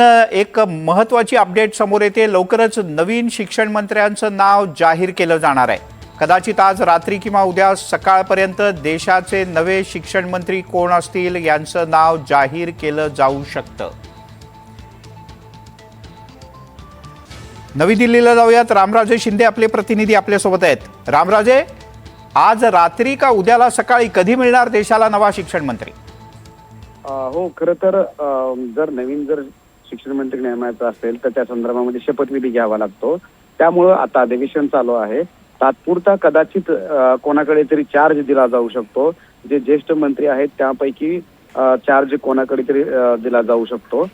एक महत्त्वाची अपडेट समोर येते। लवकरच नवीन शिक्षण मंत्र्यांचं नाव जाहीर केलं जाणार आहे। कदाचित आज रात्री किंवा उद्या सकाळपर्यंत देशाचे नवे शिक्षण मंत्री कोण असतील यांचं नाव जाहीर केलं जाऊ शकतं। नवी दिल्लीला जाऊयात। रामराजे शिंदे आपले प्रतिनिधी आपल्या सोबत आहेत। रामराजे, आज रात्री का उद्याला सकाळी कधी मिळणार देशाला नवा शिक्षण मंत्री? हो, खरं तर जर नवीन शिक्षण मंत्री नेमायचा असेल तर त्या संदर्भामध्ये शपथविधी घ्यावा लागतो। त्यामुळे आता अधिवेशन चालू आहे। तात्पुरता कदाचित कोणाकडे तरी चार्ज दिला जाऊ शकतो। जे ज्येष्ठ मंत्री आहेत त्यापैकी चार्ज कोणाकडे तरी दिला जाऊ शकतो।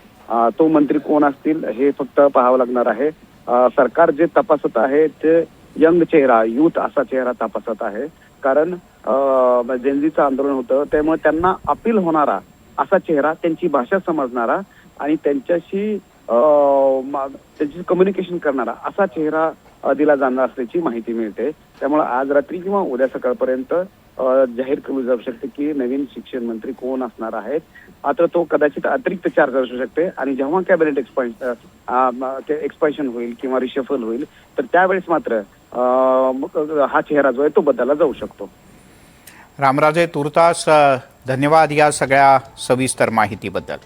तो मंत्री कोण असतील हे फक्त पाहावं लागणार आहे। सरकार जे तपासत आहे ते यंग चेहरा, यूथ असा चेहरा तपासत आहे। कारण जेनझीचं आंदोलन होतं त्यामुळे त्यांना अपील होणारा असा चेहरा, त्यांची भाषा समजणारा आणि त्यांच्याशी कम्युनिकेशन करणारा असा चेहरा दिला जाणार असल्याची माहिती मिळते। त्यामुळे आज रात्री किंवा उद्या सकाळपर्यंत जाहीर केली जाऊ शकते की नवीन शिक्षण मंत्री कोण असणार आहेत। मात्र तो कदाचित अतिरिक्त चार्ज असू शकते आणि जेव्हा कॅबिनेट एक्सपान्शन होईल किंवा रिशफल होईल तर त्यावेळेस मात्र हा चेहरा जो आहे तो बदलला जाऊ शकतो। रामराजे, तुर्तास धन्यवाद या सगळ्या सविस्तर माहितीबद्दल।